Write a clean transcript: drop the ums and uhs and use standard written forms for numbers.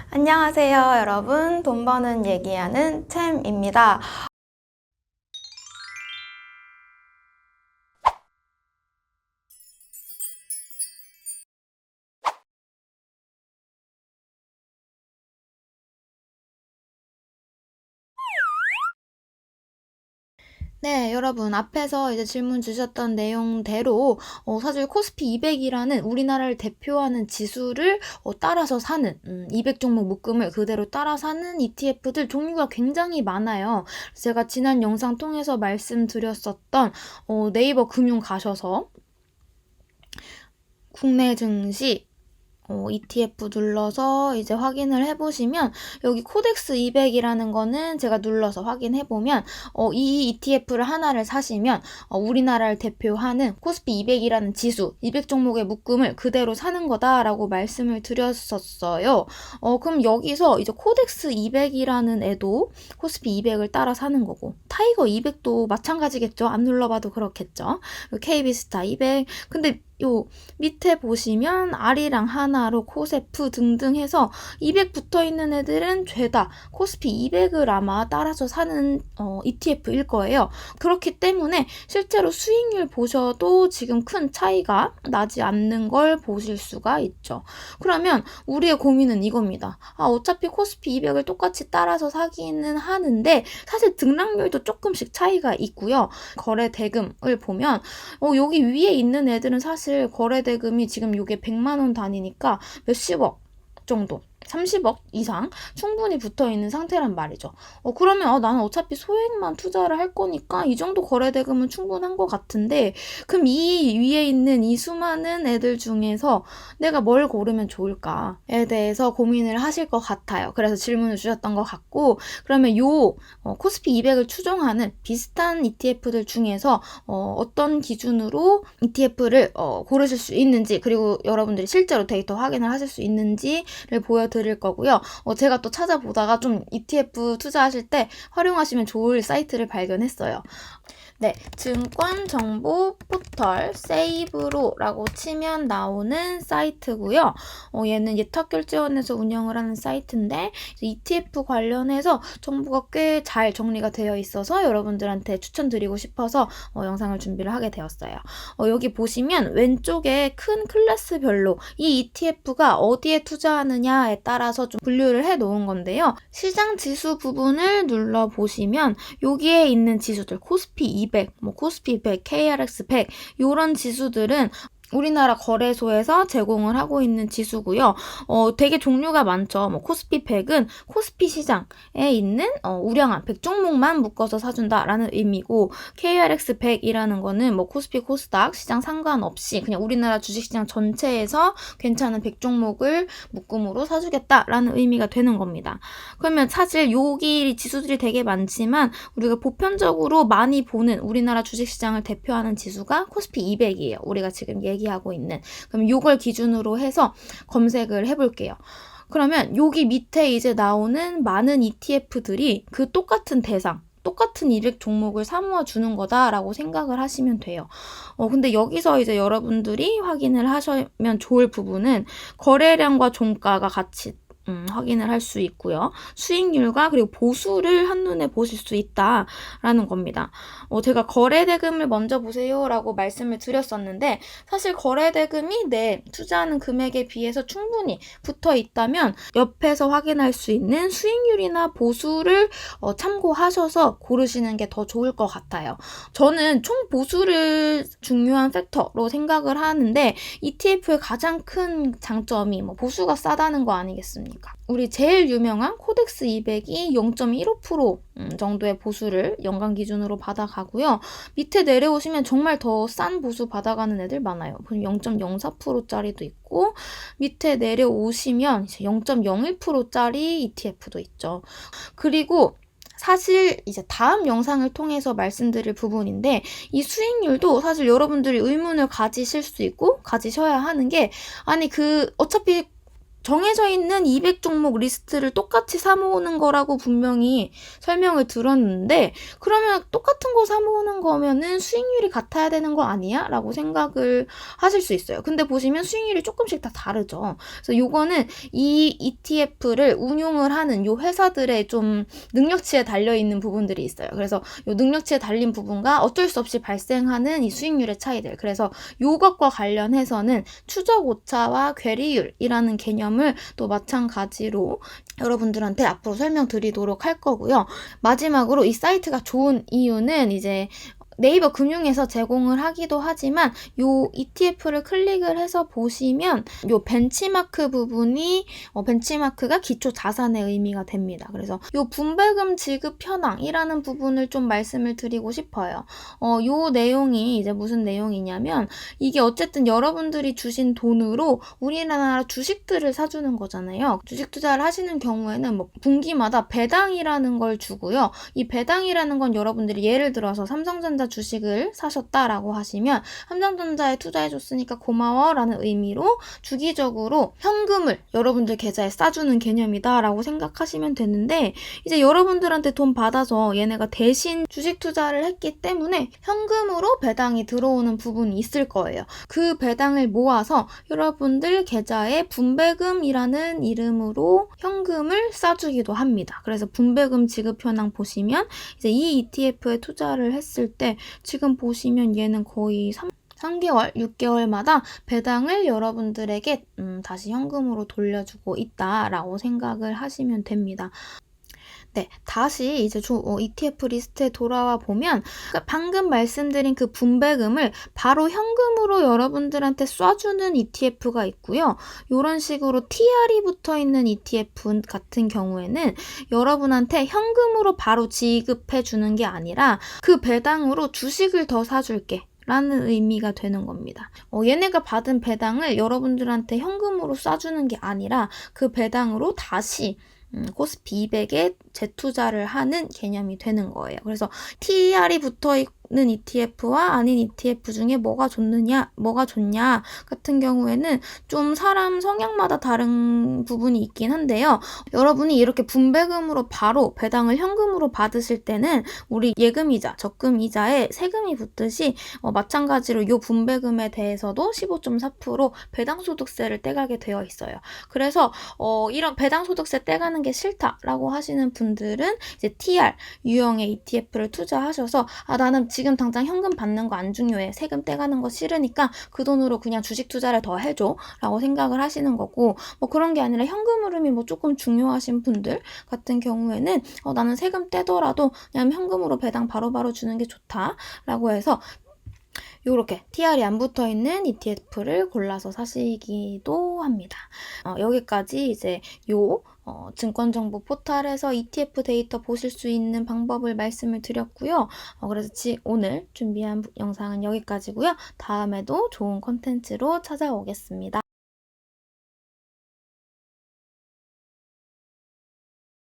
안녕하세요, 여러분. 돈 버는 얘기하는 챔입니다. 네, 여러분, 앞에서 이제 질문 주셨던 내용대로, 사실 코스피 200이라는 우리나라를 대표하는 지수를 따라서 사는, 200종목 묶음을 그대로 따라 사는 ETF들 종류가 굉장히 많아요. 제가 지난 영상 통해서 말씀드렸었던, 네이버 금융 가셔서, 국내 증시, ETF 눌러서 이제 확인을 해보시면 여기 코덱스 200이라는 거는 제가 눌러서 확인해보면 이 ETF를 하나를 사시면 우리나라를 대표하는 코스피 200이라는 지수 200종목의 묶음을 그대로 사는 거다라고 말씀을 드렸었어요. 그럼 여기서 이제 코덱스 200이라는 애도 코스피 200을 따라 사는 거고 타이거 200도 마찬가지겠죠. 안 눌러봐도 그렇겠죠. KB스타 200 근데 요 밑에 보시면 아리랑 하나로 코세프 등등 해서 200 붙어있는 애들은 죄다 코스피 200을 아마 따라서 사는 ETF일 거예요. 그렇기 때문에 실제로 수익률 보셔도 지금 큰 차이가 나지 않는 걸 보실 수가 있죠. 그러면 우리의 고민은 이겁니다. 어차피 코스피 200을 똑같이 따라서 사기는 하는데 사실 등락률도 조금씩 차이가 있고요. 거래 대금을 보면 여기 위에 있는 애들은 사실 거래 대금이 지금 요게 100만 원 단위니까 몇십억 정도 30억 이상 충분히 붙어있는 상태란 말이죠. 그러면 나는 어차피 소액만 투자를 할 거니까 이 정도 거래 대금은 충분한 것 같은데 그럼 이 위에 있는 이 수많은 애들 중에서 내가 뭘 고르면 좋을까에 대해서 고민을 하실 것 같아요. 그래서 질문을 주셨던 것 같고 그러면 코스피 200을 추종하는 비슷한 ETF들 중에서 어떤 기준으로 ETF를 고르실 수 있는지 그리고 여러분들이 실제로 데이터 확인을 하실 수 있는지를 보여드릴 거고요. 제가 또 찾아보다가 좀 ETF 투자하실 때 활용하시면 좋을 사이트를 발견했어요. 네, 증권 정보 포털 세이브로라고 치면 나오는 사이트고요. 얘는 예탁결제원에서 운영을 하는 사이트인데 ETF 관련해서 정보가 꽤 잘 정리가 되어 있어서 여러분들한테 추천드리고 싶어서 영상을 준비를 하게 되었어요. 여기 보시면 왼쪽에 큰 클래스별로 이 ETF가 어디에 투자하느냐에 따라서 좀 분류를 해 놓은 건데요. 시장 지수 부분을 눌러보시면 여기에 있는 지수들 코스피 200, 코스피 100, KRX 100 이런 지수들은 우리나라 거래소에서 제공을 하고 있는 지수고요. 되게 종류가 많죠. 코스피 100은 코스피 시장에 있는 우량한 100종목만 묶어서 사준다라는 의미고 KRX 100이라는 거는 코스피 코스닥 시장 상관없이 그냥 우리나라 주식시장 전체에서 괜찮은 100종목을 묶음으로 사주겠다라는 의미가 되는 겁니다. 그러면 사실 여기 지수들이 되게 많지만 우리가 보편적으로 많이 보는 우리나라 주식시장을 대표하는 지수가 코스피 200이에요. 우리가 지금 얘기하고 있는. 그럼 이걸 기준으로 해서 검색을 해볼게요. 그러면 여기 밑에 이제 나오는 많은 ETF들이 그 똑같은 대상, 똑같은 200 종목을 사모아 주는 거다라고 생각을 하시면 돼요. 근데 여기서 이제 여러분들이 확인을 하시면 좋을 부분은 거래량과 종가가 같이 확인을 할 수 있고요. 수익률과 그리고 보수를 한눈에 보실 수 있다라는 겁니다. 제가 거래대금을 먼저 보세요라고 말씀을 드렸었는데 사실 거래대금이 내 투자하는 금액에 비해서 충분히 붙어 있다면 옆에서 확인할 수 있는 수익률이나 보수를 참고하셔서 고르시는 게 더 좋을 것 같아요. 저는 총 보수를 중요한 팩터로 생각을 하는데 ETF의 가장 큰 장점이 보수가 싸다는 거 아니겠습니까? 우리 제일 유명한 코덱스 200이 0.15% 정도의 보수를 연간 기준으로 받아가고요. 밑에 내려오시면 정말 더 싼 보수 받아가는 애들 많아요. 0.04%짜리도 있고 밑에 내려오시면 0.01%짜리 ETF도 있죠. 그리고 사실 이제 다음 영상을 통해서 말씀드릴 부분인데 이 수익률도 사실 여러분들이 의문을 가지실 수 있고 가지셔야 하는 게 아니 어차피 정해져 있는 200종목 리스트를 똑같이 사 모으는 거라고 분명히 설명을 들었는데 그러면 똑같은 거 사 모으는 거면은 수익률이 같아야 되는 거 아니야? 라고 생각을 하실 수 있어요. 근데 보시면 수익률이 조금씩 다 다르죠. 그래서 요거는 이 ETF를 운용을 하는 요 회사들의 좀 능력치에 달려있는 부분들이 있어요. 그래서 요 능력치에 달린 부분과 어쩔 수 없이 발생하는 이 수익률의 차이들. 그래서 요것과 관련해서는 추적 오차와 괴리율이라는 개념을 또 마찬가지로 여러분들한테 앞으로 설명드리도록 할 거고요. 마지막으로 이 사이트가 좋은 이유는 이제 네이버 금융에서 제공을 하기도 하지만 요 ETF를 클릭을 해서 보시면 요 벤치마크 부분이 벤치마크가 기초 자산의 의미가 됩니다. 그래서 요 분배금 지급 현황이라는 부분을 좀 말씀을 드리고 싶어요. 요 내용이 이제 무슨 내용이냐면 이게 어쨌든 여러분들이 주신 돈으로 우리나라 주식들을 사주는 거잖아요. 주식 투자를 하시는 경우에는 뭐 분기마다 배당이라는 걸 주고요. 이 배당이라는 건 여러분들이 예를 들어서 삼성전자 주식을 사셨다라고 하시면 삼성전자에 투자해줬으니까 고마워 라는 의미로 주기적으로 현금을 여러분들 계좌에 싸주는 개념이다 라고 생각하시면 되는데 이제 여러분들한테 돈 받아서 얘네가 대신 주식 투자를 했기 때문에 현금으로 배당이 들어오는 부분이 있을 거예요. 그 배당을 모아서 여러분들 계좌에 분배금이라는 이름으로 현금을 싸주기도 합니다. 그래서 분배금 지급 현황 보시면 이제 이 ETF에 투자를 했을 때 지금 보시면 얘는 거의 3개월, 6개월마다 배당을 여러분들에게 다시 현금으로 돌려주고 있다라고 생각을 하시면 됩니다. 네, 다시 이제 ETF 리스트에 돌아와 보면 방금 말씀드린 그 분배금을 바로 현금으로 여러분들한테 쏴주는 ETF가 있고요. 이런 식으로 TR이 붙어있는 ETF 같은 경우에는 여러분한테 현금으로 바로 지급해 주는 게 아니라 그 배당으로 주식을 더 사줄게 라는 의미가 되는 겁니다. 얘네가 받은 배당을 여러분들한테 현금으로 쏴주는 게 아니라 그 배당으로 다시 코스피 200에 재투자를 하는 개념이 되는 거예요. 그래서 TR이 붙어있는 ETF와 아닌 ETF 중에 뭐가 좋냐 같은 경우에는 좀 사람 성향마다 다른 부분이 있긴 한데요. 여러분이 이렇게 분배금으로 바로 배당을 현금으로 받으실 때는 우리 예금이자 적금이자에 세금이 붙듯이 마찬가지로 이 분배금에 대해서도 15.4% 배당소득세를 떼가게 되어 있어요. 그래서 이런 배당소득세 떼가는 게 싫다라고 하시는 분들은 이제 TR 유형의 ETF를 투자하셔서 나는 지금 당장 현금 받는 거 안 중요해. 세금 떼가는 거 싫으니까 그 돈으로 그냥 주식 투자를 더 해줘 라고 생각을 하시는 거고 뭐 그런 게 아니라 현금 흐름이 뭐 조금 중요하신 분들 같은 경우에는 나는 세금 떼더라도 그냥 현금으로 배당 바로바로 주는 게 좋다라고 해서 요렇게 TR이 안 붙어있는 ETF를 골라서 사시기도 합니다. 여기까지 이제 증권정보 포털에서 ETF 데이터 보실 수 있는 방법을 말씀을 드렸고요. 그래서 오늘 준비한 영상은 여기까지고요. 다음에도 좋은 콘텐츠로 찾아오겠습니다.